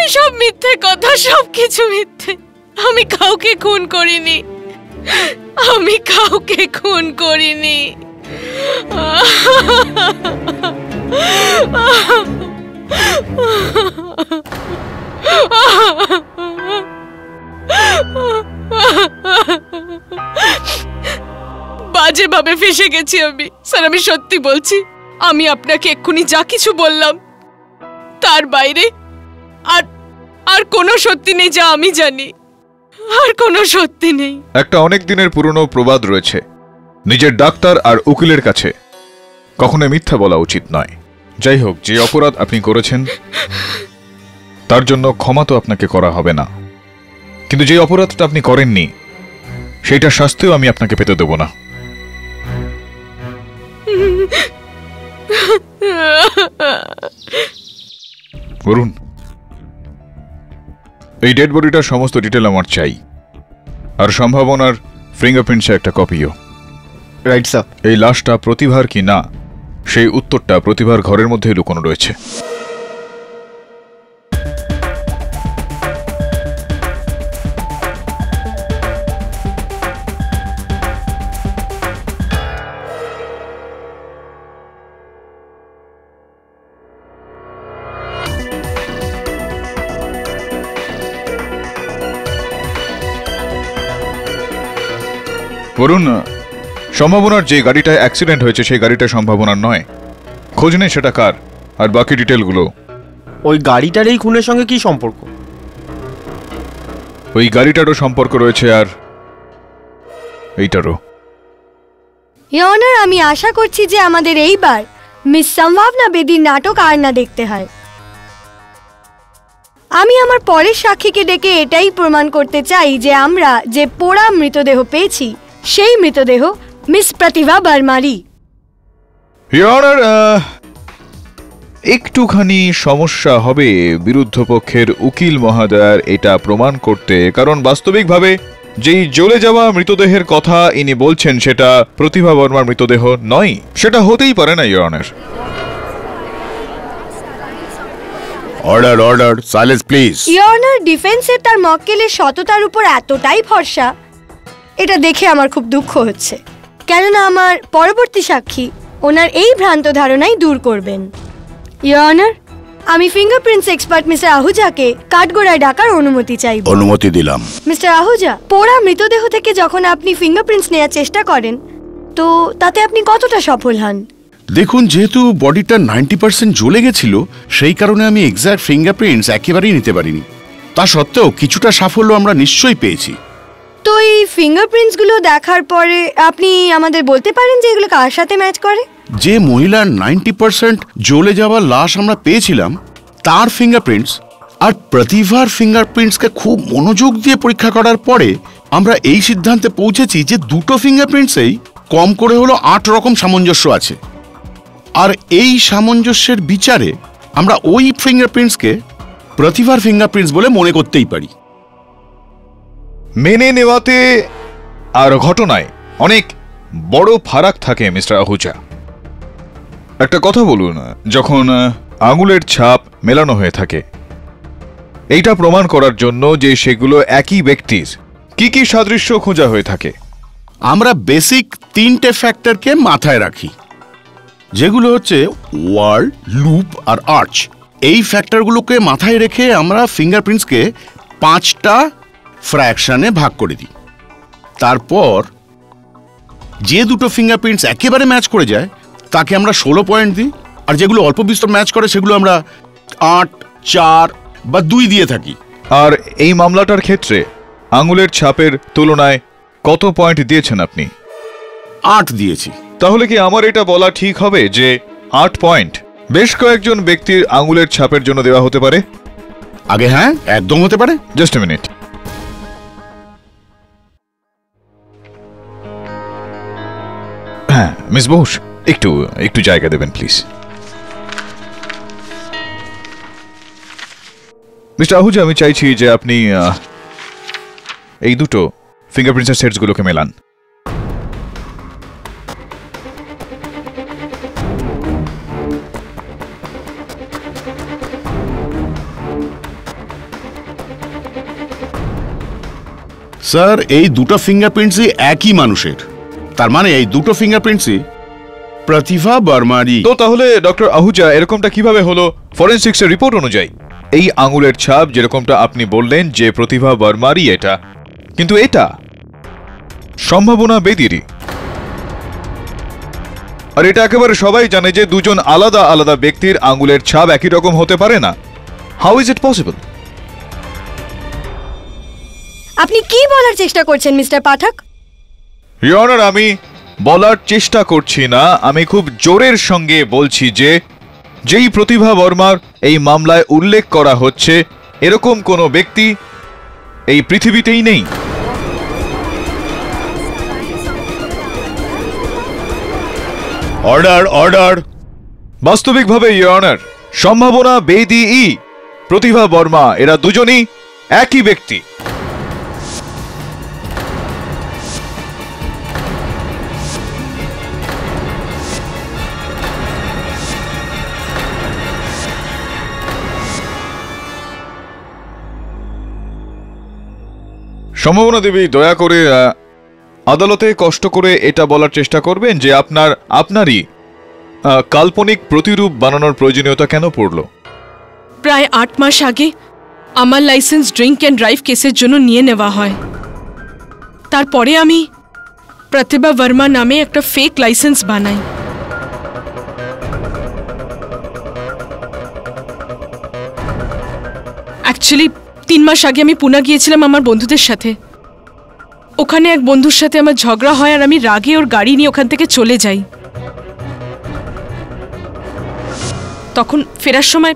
এসব মিথ্যে কথা, সব কিছু মিথ্যে। আমি কাউকে খুন করিনি, আমি কাউকে খুন করিনি। বাজেভাবে ফেসে গেছি আমি। স্যার, আমি সত্যি বলছি, আমি আপনাকে এক্ষুনি যা কিছু বললাম তার বাইরে আর কোনো সত্যি নেই যা আমি জানি। আর কোনো সত্যি নেই। একটা অনেক দিনের পুরনো প্রবাদ রয়েছে, নিজের ডাক্তার আর উকিলের কাছে কখনো মিথ্যা বলা উচিত নয়। যাই হোক, যে অপরাধ আপনি করেছেন তার জন্য ক্ষমা তো আপনাকে করা হবে না, কিন্তু যে অপরাধটা আপনি করেননি সেইটার শাস্তিও আমি আপনাকে পেতে দেব না। বলুন, এই ডেড বডিটার সমস্ত ডিটেল আমার চাই, আর সম্ভাবনার ফিঙ্গারপ্রিন্টসের একটা কপিও। Right sir. এই লাশটা প্রতিভার কি না সেই উত্তরটা প্রতিভার ঘরের মধ্যেই লুকোনো রয়েছে। বরুণ, সম্ভাবনার যে গাড়িটায় অ্যাক্সিডেন্ট হয়েছে সেই গাড়িটা সম্ভাবনার নয়। খোঁজ নেই সেটা কার, আর বাকি ডিটেলগুলো। ওই গাড়িটার এই খুনের সঙ্গে কি সম্পর্ক? ওই গাড়িটারও সম্পর্ক রয়েছে, আর এইটারও। ইওর অনার, আমি আশা করছি যে আমাদের এইবার মিস সম্ভাবনা বেদীর নাটক আর না দেখতে হয়। আমি আমার পরের সাক্ষীকে ডেকে এটাই প্রমাণ করতে চাই যে আমরা যে পোড়া মৃতদেহ পেয়েছি সেই মৃতদেহ মিস প্রতিভা বর্মারই। ইওর অনার, একটুখানি সমস্যা হবে বিরুদ্ধ পক্ষের উকিল মহোদয়ের এটা প্রমাণ করতে, কারণ বাস্তবিকভাবে যেই জ্বলে যাওয়া মৃতদেহের কথা ইনি বলছেন সেটা প্রতিভা বর্মার মৃতদেহ নয়। সেটা হতেই পারে না your honour. Order order, silence please. Your honour, ডিফেন্সের তার মক্কেলের সততার উপর এতটাই ভরসা, এটা দেখে আমার খুব দুঃখ হচ্ছে, কেননা আমার পরবর্তী সাক্ষী ওনার এই ভ্রান্ত ধারণাই দূর করবেন। ইওর অনার, আমি ফিঙ্গারপ্রিন্টস এক্সপার্ট মিস্টার আহুজাকে কাঠগোড়ায় ডাকার অনুমতি চাইব। অনুমতি দিলাম। মিস্টার আহুজা, পোড়া মৃতদেহ থেকে যখন আপনি ফিঙ্গারপ্রিন্টস নেওয়ার চেষ্টা করেন তো তাতে আপনি কতটা সফল হন? দেখুন, যেহেতু বডিটা 90% জ্বলে গেছিল, সেই কারণে আমি এক্সাক্ট ফিঙ্গারপ্রিন্টস একেবারেই নিতে পারিনি। তা সত্ত্বেও কিছুটা সাফল্য আমরা নিশ্চয়ই পেয়েছি। তো এই ফিঙ্গারপ্রিন্টসগুলো দেখার পরে আপনি আমাদের বলতে পারেন যে এগুলো কার সাথে ম্যাচ করে? যে মহিলার 90% জ্বলে যাওয়া লাশ আমরা পেয়েছিলাম তার ফিঙ্গারপ্রিন্টস আর প্রতিভার ফিঙ্গারপ্রিন্টসকে খুব মনোযোগ দিয়ে পরীক্ষা করার পরে আমরা এই সিদ্ধান্তে পৌঁছেছি যে দুটো ফিঙ্গারপ্রিন্টসেই কম করে হলো 8 রকম সামঞ্জস্য আছে। আর এই সামঞ্জস্যের বিচারে আমরা ওই ফিঙ্গারপ্রিন্টসকে প্রতিভার ফিঙ্গারপ্রিন্টস বলে মনে করতেই পারি। মেনে নেওয়াতে আর ঘটনায় অনেক বড় ফারাক থাকে মিস্টার আহুজা। একটা কথা বলুন, যখন আঙুলের ছাপ মেলানো হয়ে থাকে, এইটা প্রমাণ করার জন্য যে সেগুলো একই ব্যক্তির, কি কি সাদৃশ্য খোঁজা হয়ে থাকে? আমরা বেসিক 3টে ফ্যাক্টরকে মাথায় রাখি, যেগুলো হচ্ছে ওয়াল, লুপ আর আর্চ। এই ফ্যাক্টরগুলোকে মাথায় রেখে আমরা ফিঙ্গারপ্রিন্টসকে 5টা ফ্র্যাকশনে ভাগ করে দিই। তারপর যে দুটো ফিঙ্গারপ্রিন্টস একেবারে ম্যাচ করে যায় তাকে আমরা 16 পয়েন্ট দিই, আর যেগুলো অল্প বিস্তর ম্যাচ করে সেগুলো আমরা 8, 4 বা 2 দিয়ে থাকি। আর এই মামলাটার ক্ষেত্রে আঙুলের ছাপের তুলনায় কত পয়েন্ট দিয়েছেন আপনি? 8 দিয়েছি। তাহলে কি আমার এটা বলা ঠিক হবে যে 8 পয়েন্ট বেশ কয়েকজন ব্যক্তির আঙুলের ছাপের জন্য দেওয়া হতে পারে? আগে হ্যাঁ, একদম হতে পারে। Just a minute. হ্যাঁ মিস বোস, একটু জায়গা দেবেন প্লিজ। মিস্টার আহুজা, আমি চাইছি যে আপনি এই দুটো ফিঙ্গারপ্রিন্টসের সেটসগুলোকে মেলান। স্যার, এই দুটো ফিঙ্গারপ্রিন্টসই একই মানুষের, তার মানে এই দুটো ফিঙ্গারপ্রিন্টসই প্রতিভা বর্মারই। তো তাহলে ডক্টর আহুজা, এরকমটা কিভাবে হলো? ফরেনসিক্সের রিপোর্ট অনুযায়ী এই আঙুলের ছাপ যেরকমটা আপনি বললেন যে প্রতিভা বর্মারই এটা, কিন্তু এটা সম্ভাবনা বেদিরই। আর এটা একেবারে সবাই জানে যে দুজন আলাদা আলাদা ব্যক্তির আঙুলের ছাপ একই রকম হতে পারে না। How is it possible? আপনি কি বলার চেষ্টা করছেন মিস্টার পাঠক? ইওর অনার, আমি বলার চেষ্টা করছি না, আমি খুব জোরের সঙ্গে বলছি যে যেই প্রতিভা বর্মার এই মামলায় উল্লেখ করা হচ্ছে এরকম কোনো ব্যক্তি এই পৃথিবীতেই নেই। Order order. বাস্তবিকভাবে ইওর অনার, সম্ভাবনা বেদি, প্রতিভা বর্মা এরা দুজনই একই ব্যক্তি। সম্ভাবনা দেবী, দয়া করে আদালতে কষ্ট করে এটা বলার চেষ্টা করবেন যে আপনারই কাল্পনিক প্রতিরূপ বানানোর প্রয়োজনীয়তা কেন পড়ল? প্রায় 8 মাস আগে আমার লাইসেন্স ড্রিঙ্ক অ্যান্ড ড্রাইভ কেসের জন্য নিয়ে নেওয়া হয়। তারপরে আমি প্রতিভা বর্মা নামে একটা ফেক লাইসেন্স বানাই। অ্যাকচুয়ালি 3 মাস আগে আমি পুনা গিয়েছিলাম আমার বন্ধুদের সাথে। ওখানে এক বন্ধুর সাথে আমার ঝগড়া হয় আর আমি রাগে ওর গাড়ি নিয়ে ওখান থেকে চলে যাই। তখন ফেরার সময়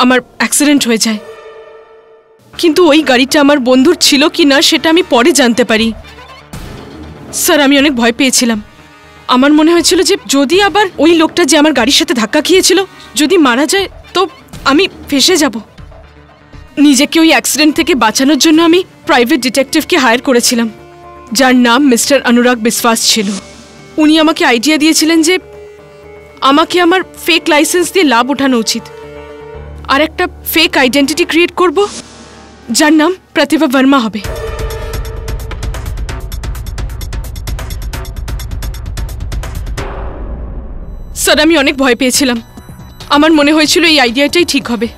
আমার অ্যাক্সিডেন্ট হয়ে যায়, কিন্তু ওই গাড়িটা আমার বন্ধুর ছিল কি না সেটা আমি পরে জানতে পারি। স্যার, আমি অনেক ভয় পেয়েছিলাম। আমার মনে হয়েছিল যে যদি আবার ওই লোকটা যে আমার গাড়ির সাথে ধাক্কা খেয়েছিল যদি মারা যায় তো আমি ফেঁসে যাব। নিজেকে ওই অ্যাক্সিডেন্ট থেকে বাঁচানোর জন্য আমি প্রাইভেট ডিটেকটিভকে হায়ার করেছিলাম, যার নাম মিস্টার অনুরাগ বিশ্বাস ছিল। উনি আমাকে আইডিয়া দিয়েছিলেন যে আমাকে আমার ফেক লাইসেন্স দিয়ে লাভ ওঠানো উচিত আর একটা ফেক আইডেন্টিটি ক্রিয়েট করব যার নাম প্রতিভা বর্মা হবে। স্যার, আমি অনেক ভয় পেয়েছিলাম। আমার মনে হয়েছিল এই আইডিয়াটাই ঠিক হবে।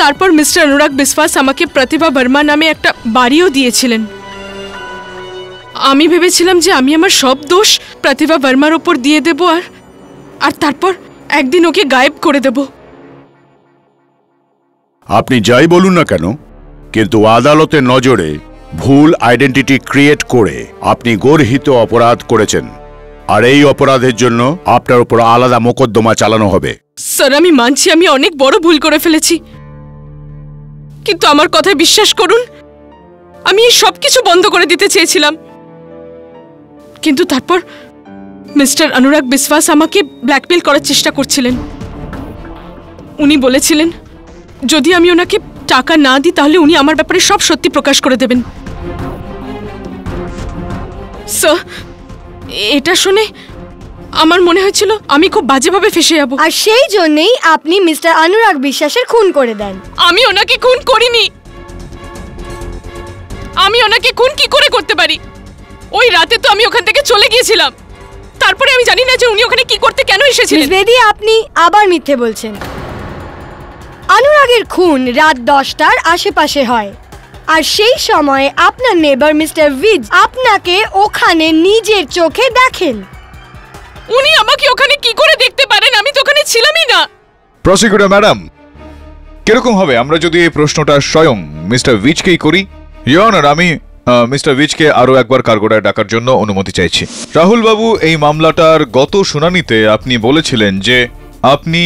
তারপর মিস্টার অনুরাগ বিশ্বাস আমাকে প্রতিভা বর্মা নামে একটা বাড়িও দিয়েছিলেন। আমি ভেবেছিলাম যে আমি আমার সব দোষ প্রতিভা বর্মার ওপর দিয়ে দেব আর তারপর একদিন ওকে গায়েব করে দেব। আপনি যাই বলুন না কেন, কিন্তু আদালতের নজরে ভুল আইডেন্টিটি ক্রিয়েট করে আপনি গর্হিত অপরাধ করেছেন, আর এই অপরাধের জন্য আপনার উপর আলাদা মোকদ্দমা চালানো হবে। স্যার, আমি মানছি আমি অনেক বড় ভুল করে ফেলেছি, কিন্তু আমার কথায় বিশ্বাস করুন, আমি এই সবকিছু বন্ধ করে দিতে চেয়েছিলাম। কিন্তু তারপর মিস্টার অনুরাগ বিশ্বাস আমাকে ব্ল্যাকমেল করার চেষ্টা করছিলেন। উনি বলেছিলেন যদি আমি ওনাকে টাকা না দিই তাহলে উনি আমার ব্যাপারে সব সত্যি প্রকাশ করে দেবেন। স্যার, এটা শুনে আমার মনে হয়েছিল আমি খুব বাজেভাবে ফেসে যাব। আর সেই জন্যই আপনি মিস্টার অনুরাগ বিশ্বাসের খুন করে দেন। আমি ওনাকে খুন করিনি। আমি ওনাকে খুন কি করে করতে পারি? ওই রাতে তো আমি ওখান থেকে চলে গিয়েছিলাম। তারপরে আমি জানি না যে উনি ওখানে কি করতে কেন এসেছিলেন। মিস বেদি, আপনি আবার মিথ্যে বলছেন। অনুরাগের খুন রাত 10টার আশেপাশে হয়, আর সেই সময় আপনার নেবার মিস্টার ভিজ আপনাকে ওখানে নিজের চোখে দেখেন। উনি আমাকে ওখানে কি করে দেখতে পারেন? আমি তো ওখানে ছিলামই না। প্রসিকিউটর ম্যাডাম, কিরকম হবে আমরা যদি এই প্রশ্নটা স্বয়ং মিস্টার ভিজকেই করি? ইওর অনার, আমি মিস্টার ভিজকে আরো একবার কার্গোডায় ডাকার জন্য অনুমতি চাইছি। রাহুল বাবু, এই মামলাটার গত শুনানিতে আপনি বলেছিলেন যে আপনি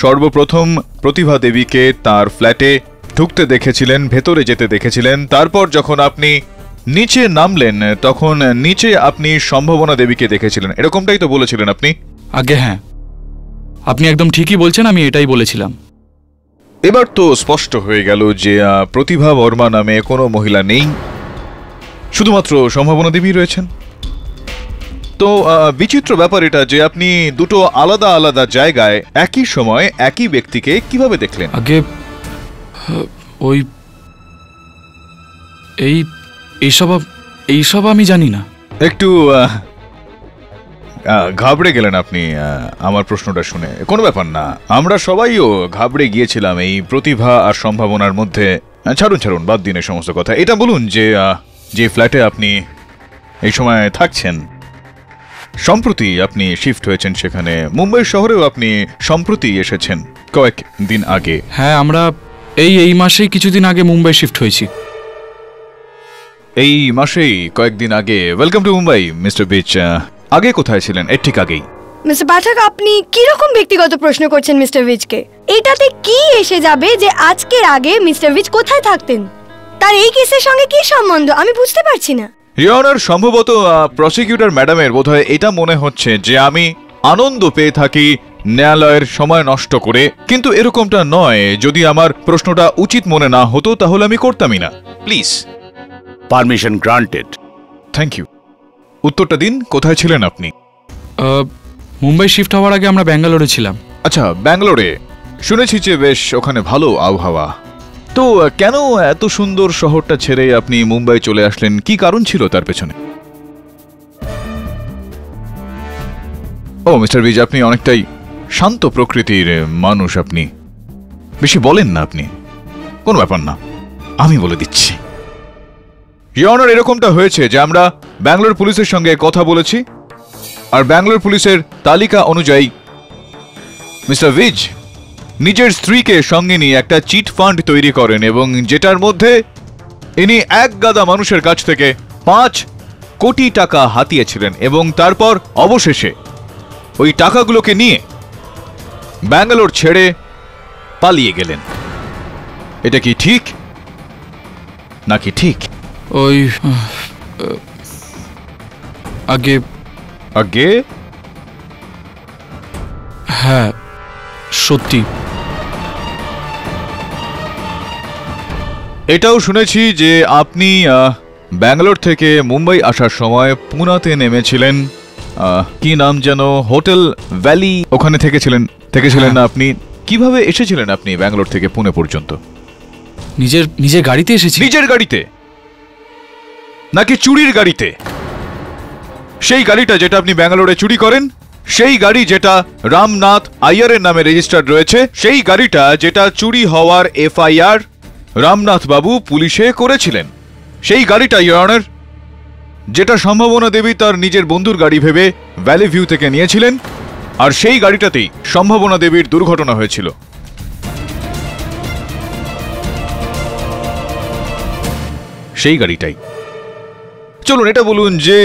সর্বপ্রথম প্রতিভা দেবীকে তার ফ্ল্যাটে ঢুকতে দেখেছিলেন, ভেতরে যেতে দেখেছিলেন। তারপর যখন আপনি নিচে নামলেন তখন নিচে আপনি সম্ভাবনা দেবীকে দেখেছিলেন, এরকমটাই তো বলেছিলেন আপনি? আগে হ্যাঁ, আপনি একদম ঠিকই বলছেন, আমি এটাই বলেছিলাম। এবার তো স্পষ্ট হয়ে গেল যে প্রতিভা বর্মা নামে কোনো মহিলা নেই, শুধুমাত্র সম্ভাবনা দেবী রয়েছেন। তো বিচিত্র ব্যাপার এটা যে আপনি দুটো আলাদা আলাদা জায়গায় একই সময় একই ব্যক্তিকে কিভাবে দেখলেন? আগে ওই এইসব আমি জানি না। একটু ঘাবড়ে গেলেন আপনি আমার প্রশ্নটা শুনে। কোনো ব্যাপার না, আমরা সবাইও ঘাবড়ে গিয়েছিলাম এই প্রতিভা আর সম্ভাবনার মধ্যে। ছাড়ুন, বাদ দিন এই সমস্ত কথা। এটা বলুন যে যে ফ্ল্যাটে আপনি এই সময় থাকছেন, সম্প্রতি আপনি শিফট হয়েছেন সেখানে, মুম্বাই শহরেও আপনি সম্প্রতি এসেছেন কয়েকদিন আগে। হ্যাঁ, আমরা এই মাসেই কিছুদিন আগে মুম্বাই শিফট হয়েছি। এই মাসেই কয়েকদিন আগে। Welcome to Mumbai mister beach. আগে কোথায় ছিলেন? এর ঠিক আগেই। মিস্টার পাঠক, আপনি কি রকম ব্যক্তিগত প্রশ্ন করছেন মিস্টার ভিজকে? এটাতে কি এসে যাবে যে আজকের আগে মিস্টার ভিজ কোথায় থাকতেন? তার এই কেসের সঙ্গে কি সম্বন্ধ আমি বুঝতে পারছি না। ইওর অনার, সম্ভবত প্রসিকিউটর ম্যাডামের বোধহয় এটা মনে হচ্ছে যে আমি আনন্দ পেয়ে থাকি ন্যায়ালয়ের সময় নষ্ট করে, কিন্তু এরকমটা নয়। যদি আমার প্রশ্নটা উচিত মনে না হতো তাহলে আমি করতামই না। Please. Permission granted. Thank you. উত্তরটা দিন, কোথায় ছিলেন আপনি? মুম্বাই শিফট হওয়ার আগে আমরা ব্যাঙ্গালোরে ছিলাম। আচ্ছা, ব্যাঙ্গালোরে। শুনেছি যে বেশ ওখানে ভালো আবহাওয়া। তো কেন এত সুন্দর শহরটা ছেড়ে আপনি মুম্বাই চলে আসলেন? কি কারণ ছিল তার পেছনে? ও মিস্টার বিজ, আপনি অনেকটাই শান্ত প্রকৃতির মানুষ। আপনি বেশি বলেন না। আপনি কোনো ব্যাপার না, আমি বলে দিচ্ছি। ইওর অনার, এরকমটা হয়েছে যে আমরা ব্যাঙ্গালোর পুলিশের সঙ্গে কথা বলেছি, আর ব্যাঙ্গালোর পুলিশের তালিকা অনুযায়ী মিস্টার বিজ নিজের স্ত্রীকে সঙ্গে নিয়ে একটা চিট ফান্ড তৈরি করেন, এবং যেটার মধ্যে ইনি এক গাদা মানুষের কাছ থেকে 5 কোটি টাকা হাতিয়েছিলেন, এবং তারপর অবশেষে ওই টাকাগুলোকে নিয়ে ব্যাঙ্গালোর ছেড়ে পালিয়ে গেলেন। এটা কি ঠিক নাকি ঠিক? ওই আগে আগে হ্যাঁ, সত্যি। এটাও শুনেছি যে আপনি ব্যাঙ্গালোর থেকে মুম্বাই আসার সময় পুনাতে নেমেছিলেন। কি নাম যেন, হোটেল ভ্যালি, ওখানে থেকেছিলেন না আপনি? কিভাবে এসেছিলেন আপনি ব্যাঙ্গালোর থেকে পুনে পর্যন্ত? নিজের গাড়িতে এসেছি। নিজের গাড়িতে নাকি চুরির গাড়িতে? সেই গাড়িটা যেটা আপনি ব্যাঙ্গালোরে চুরি করেন, সেই গাড়ি যেটা রামনাথ আইয়ারের নামে রেজিস্টার্ড রয়েছে, সেই গাড়িটা যেটা চুরি হওয়ার এফআইআর রামনাথ বাবু পুলিশে করেছিলেন, সেই গাড়িটা ইওর অনার, যেটা সম্ভাবনা দেবী তার নিজের বন্ধুর গাড়ি ভেবে ভ্যালি ভিউ থেকে নিয়েছিলেন, আর সেই গাড়িটাতেই সম্ভাবনা দেবীর দুর্ঘটনা হয়েছিল। সেই গাড়িটাই। চলুন এটা বলুন যে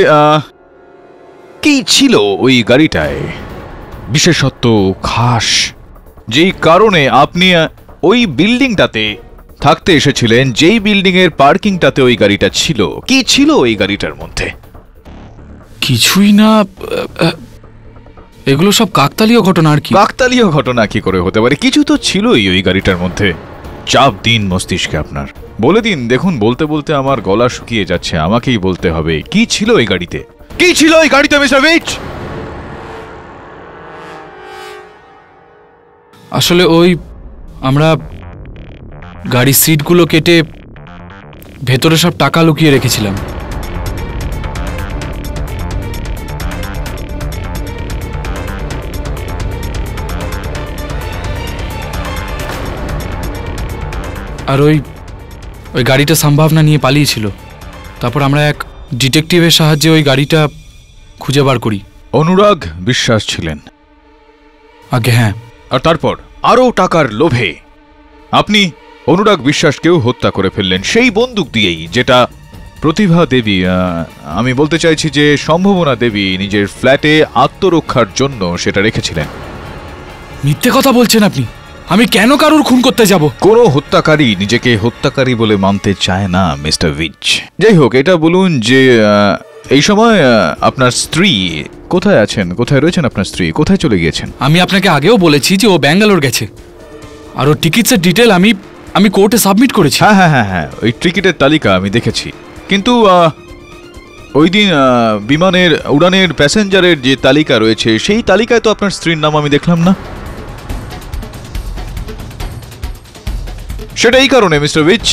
কি ছিল ওই গাড়িটায় বিশেষত্ব, খাস, যেই কারণে আপনি ওই বিল্ডিংটাতে থাকতে এসেছিলেন, যেই বিল্ডিং এর পার্কিংটাতে ওই গাড়িটা ছিল? কি ছিল ওই গাড়িটার মধ্যে? কিছুই না, এগুলো সব কাকতালীয় ঘটনা আর কি। কাকতালীয় ঘটনা কি করে হতে পারে? কিছু তো ছিলই ওই গাড়িটার মধ্যে। চাপ দিন মস্তিষ্কে আপনার, বলে দিন। দেখুন, বলতে বলতে আমার গলা শুকিয়ে যাচ্ছে, আমাকেই বলতে হবে। কি ছিল ওই গাড়িতে? কি ছিল ওই গাড়িতে মিস্টার বিচ? আসলে ওই আমরা গাড়ির সিটগুলো কেটে ভেতরে সব টাকা লুকিয়ে রেখেছিলাম। আর ওই গাড়িটা সম্ভাবনা নিয়ে পালিয়েছিল। তারপর আমরা এক ডিটেকটিভের সাহায্যে ওই গাড়িটা খুঁজে বার করি। অনুরাগ বিশ্বাস ছিলেন আগে? হ্যাঁ। আর তারপর আরো টাকার লোভে আপনি অনুরাগ বিশ্বাসকেও হত্যা করে ফেললেন, সেই বন্দুক দিয়েই যেটা প্রতিভা দেবী, আমি বলতে চাইছি যে সম্ভাবনা দেবী নিজের ফ্ল্যাটে আত্মরক্ষার জন্য সেটা রেখেছিলেন। মিথ্যে কথা বলছেন আপনি। আমি কেন কারুর খুন করতে যাব? কোনো হত্যাকারী নিজেকে হত্যাকারী বলে মানতে চায় না মিস্টার উইচ। যাই হোক, এটা বলুন যে এই সময় আপনার স্ত্রী কোথায় আছেন? কোথায় রয়েছেন আপনার স্ত্রী? কোথায় চলে গিয়েছেন? আমি আপনাকে আগেও বলেছি যে ও ব্যাঙ্গালোর গেছে, আর ওর টিকিটসের ডিটেল আমি কোর্টে সাবমিট করেছি। হ্যাঁ হ্যাঁ হ্যাঁ হ্যাঁ, ওই টিকিটের তালিকা আমি দেখেছি। কিন্তু ওই দিন বিমানের উড়ানের প্যাসেঞ্জারের যে তালিকা রয়েছে, সেই তালিকায় তো আপনার স্ত্রীর নাম আমি দেখলাম না। সেটা এই কারণে মিস্টার উইচ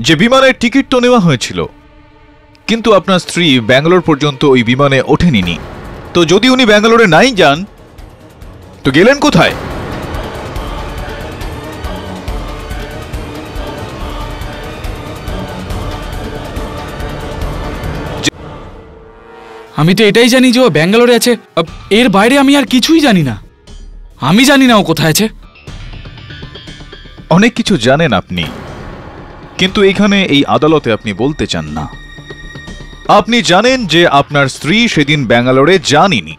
যে বিমানের টিকিট তো নেওয়া হয়েছিল, কিন্তু আপনার স্ত্রী ব্যাঙ্গালোর পর্যন্ত ওই বিমানে ওঠেনি। তো যদি উনি ব্যাঙ্গালোরে নাই যান, তো গেলেন কোথায়? আমি তো এটাই জানি যে ও ব্যাঙ্গালোরে আছে, এর বাইরে আমি আর কিছুই জানি না। আমি জানি না ও কোথায় আছে। অনেক কিছু জানেন আপনি, কিন্তু এখানে এই আদালতে আপনি বলতে চান না। আপনি জানেন যে আপনার স্ত্রী সেদিন ব্যাঙ্গালোরে যাননি,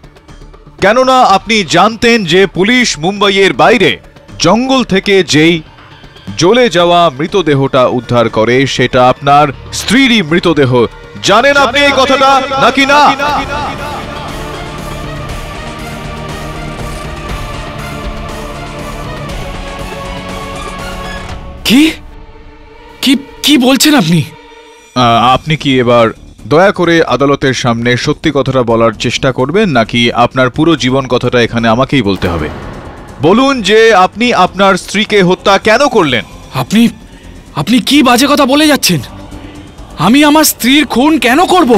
কেননা আপনি জানতেন যে পুলিশ মুম্বাইয়ের বাইরে জঙ্গল থেকে যেই জ্বলে যাওয়া মৃতদেহটা উদ্ধার করে সেটা আপনার স্ত্রীরই মৃতদেহ। জানেন আপনি এই কথাটা নাকি না? কি কি কি বলছেন আপনি? আপনি কি এবার দয়া করে আদালতের সামনে সত্যি কথাটা বলার চেষ্টা করবেন, নাকি আপনার পুরো জীবন কথাটা এখানে আমাকেই বলতে হবে? বলুন যে আপনি আপনার স্ত্রীকে হত্যা কেন করলেন? আপনি আপনি কি বাজে কথা বলে যাচ্ছেন? আমি আমার স্ত্রীর খুন কেন করব?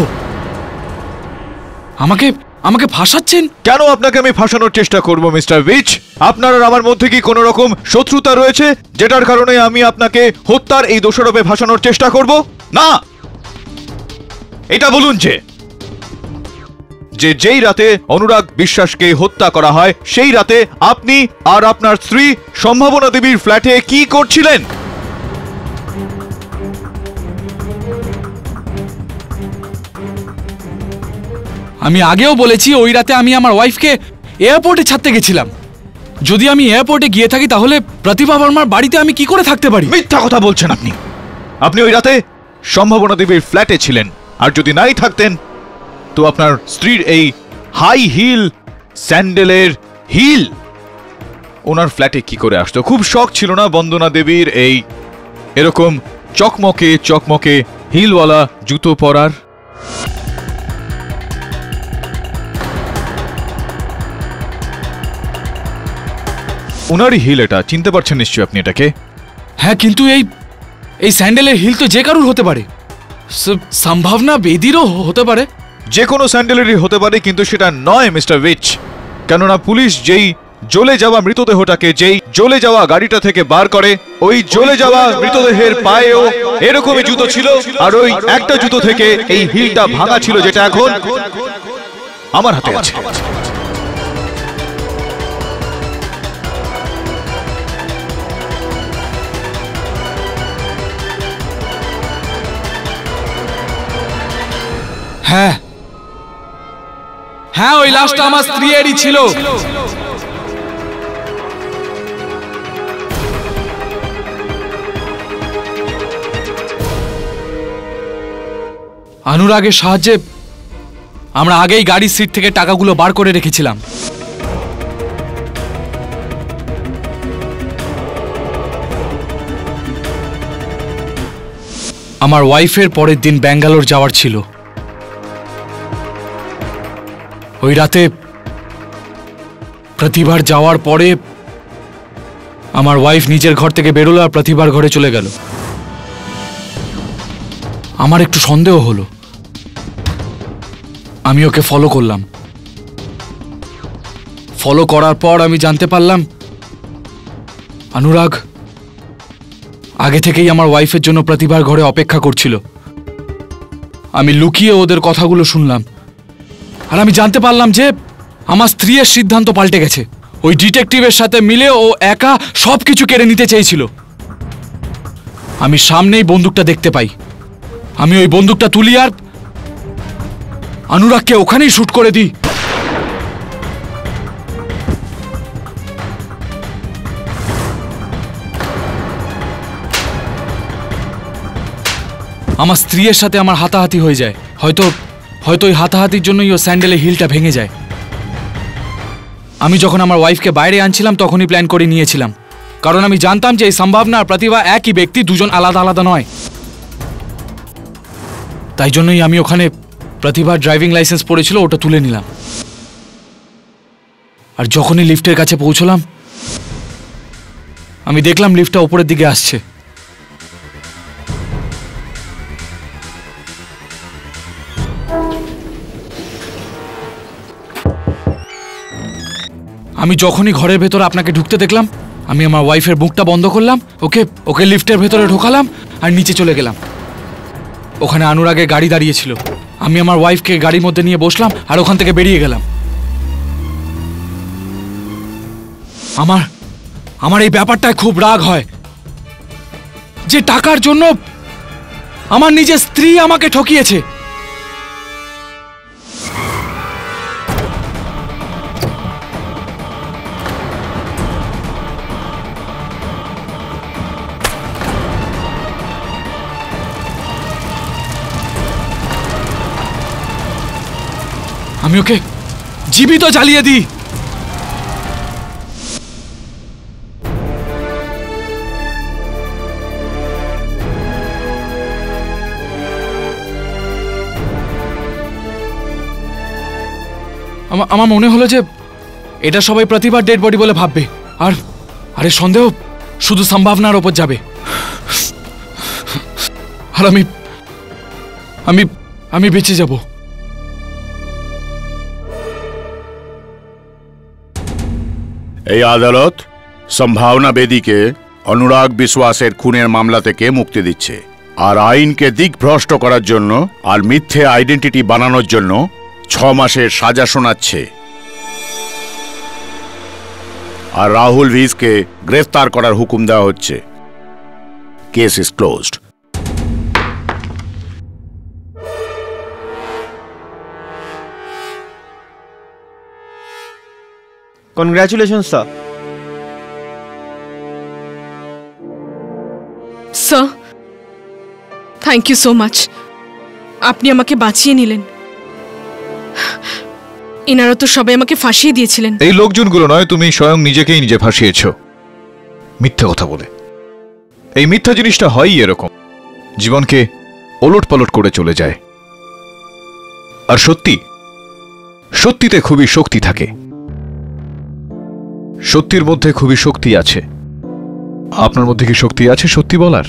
আমাকে আমাকে ফাঁসাচ্ছেন? কেন আপনাকে আমি ফাঁসানোর চেষ্টা করব মিস্টার উইচ? আপনার আর আমার মধ্যে কি কোনো রকম শত্রুতা রয়েছে যেটার কারণে আমি আপনাকে হত্যার এই দোষারোপে ফাঁসানোর চেষ্টা করব? না, এটা বলুন যে যেই রাতে অনুরাগ বিশ্বাসকে হত্যা করা হয় সেই রাতে আপনি আর আপনার স্ত্রী সম্ভাবনা দেবীর ফ্ল্যাটে কি করছিলেন? আমি আগেও বলেছি ওই রাতে আমি আমার ওয়াইফকে এয়ারপোর্টে ছাড়তে গেছিলাম। যদি আমি এয়ারপোর্টে গিয়ে থাকি তাহলে প্রতিভা বর্মার বাড়িতে আমি কি করে থাকতে পারি? মিথ্যা কথা বলছেন আপনি। আপনি ওই রাতে সম্ভাবনা দেবীর ফ্ল্যাটে ছিলেন, আর যদি নাই থাকতেন তো আপনার স্ত্রীর এই হাই হিল স্যান্ডেলের হিল ওনার ফ্ল্যাটে কি করে আসতো? খুব শখ ছিল না বন্দনা দেবীর এই এরকম চকমকে চকমকে হিলওয়ালা জুতো পরার? ওনারই হিল এটা, চিনতে পারছেন নিশ্চয়ই আপনি এটাকে? হ্যাঁ, কিন্তু এই স্যান্ডেলের হিল তো যে কারুর হতে পারে। সম্ভাবনা বেদিরও হতে পারে। যে কোনো স্যান্ডেলেরই হতে পারে, কিন্তু সেটা নয় মিস্টার উইচ। কেননা পুলিশ যেই জ্বলে যাওয়া মৃতদেহটাকে যেই জ্বলে যাওয়া গাড়িটা থেকে বার করে, ওই জ্বলে যাওয়া মৃতদেহের পায়েও এরকমই জুতো ছিল, আর ওই একটা জুতো থেকে এই হিলটা ভাঙা ছিল, যেটা এখন আমার হাতে আছে। হ্যাঁ হ্যাঁ, ওই লাশটা আমার স্ত্রীরই ছিল। অনুরাগের সাহায্যে আমরা আগেই গাড়ির সিট থেকে টাকাগুলো বার করে রেখেছিলাম। আমার ওয়াইফের পরের দিন ব্যাঙ্গালোর যাওয়ার ছিল। ওই রাতে প্রতিভার যাওয়ার পরে আমার ওয়াইফ নিজের ঘর থেকে বেরোলো আর প্রতিভার ঘরে চলে গেল। আমার একটু সন্দেহ হলো, আমি ওকে ফলো করলাম। ফলো করার পর আমি জানতে পারলাম অনুরাগ আগে থেকেই আমার ওয়াইফের জন্য প্রতিভার ঘরে অপেক্ষা করছিল। আমি লুকিয়ে ওদের কথাগুলো শুনলাম, আর আমি জানতে পারলাম যে আমার স্ত্রীর সিদ্ধান্ত পাল্টে গেছে। ওই ডিটেকটিভের সাথে মিলে ও একা সবকিছু কেড়ে নিতে চেয়েছিল। আমি সামনেই বন্দুকটা দেখতে পাই, আমি ওই বন্দুকটা তুলি আর অনুরাগকে ওখানেই শুট করে দিই। আমার স্ত্রীর সাথে আমার হাতাহাতি হয়ে যায়। হয়তো ওই হাতাহাতির জন্যই ও স্যান্ডেলের হিলটা ভেঙে যায়। আমি যখন আমার ওয়াইফকে বাইরে আনছিলাম তখনই প্ল্যান করে নিয়েছিলাম, কারণ আমি জানতাম যে এই সম্ভাবনা আর প্রতিভা একই ব্যক্তি, দুজন আলাদা আলাদা নয়। তাই জন্যই আমি ওখানে প্রতিভার ড্রাইভিং লাইসেন্স পড়েছিল, ওটা তুলে নিলাম। আর যখনই লিফটের কাছে পৌঁছলাম আমি দেখলাম লিফটটা উপরের দিকে আসছে। আমি যখনই ঘরের ভেতরে আপনাকে ঢুকতে দেখলাম আমি আমার ওয়াইফের মুখটা বন্ধ করলাম, ওকে লিফটের ভেতরে ঢোকালাম আর নিচে চলে গেলাম। ওখানে অনুরাগের গাড়ি দাঁড়িয়েছিল, আমি আমার ওয়াইফকে গাড়ির মধ্যে নিয়ে বসলাম আর ওখান থেকে বেরিয়ে গেলাম। আমার এই ব্যাপারটায় খুব রাগ হয় যে টাকার জন্য আমার নিজের স্ত্রী আমাকে ঠকিয়েছে। আমি ওকে জীবিত জ্বালিয়ে দিই। আমার মনে হলো যে এটা সবাই প্রতিভার ডেড বডি বলে ভাববে, আর আরে সন্দেহ শুধু সম্ভাবনার ওপর যাবে। আর আমি আমি আমি বেঁচে যাব। এই আদালত সম্ভাবনা বেদীকে অনুরাগ বিশ্বাসের খুনের মামলা থেকে মুক্তি দিচ্ছে, আর আইনকে দিকভ্রষ্ট করার জন্য আর মিথ্যে আইডেন্টিটি বানানোর জন্য 6 মাসের সাজা শোনাচ্ছে। আর রাহুল ভিজকে গ্রেফতার করার হুকুম দেওয়া হচ্ছে। Case is closed. Congratulation sir. Sir, thank you so much. আপনি আমাকে বাঁচিয়ে নিলেন। এনারা তো সবাই আমাকে ফাঁসিয়ে দিয়েছিলেন। এই লোকজনগুলো নয়, তুমি স্বয়ং নিজেকেই নিজে ফাঁসিয়েছ মিথ্যা কথা বলে। এই মিথ্যা জিনিসটা হয়ই এরকম, জীবনকে ওলট পালট করে চলে যায়। আর সত্যিতে খুবই শক্তি থাকে, সত্যির মধ্যে খুবই শক্তি আছে। আপনার মধ্যে কি শক্তি আছে সত্যি বলার?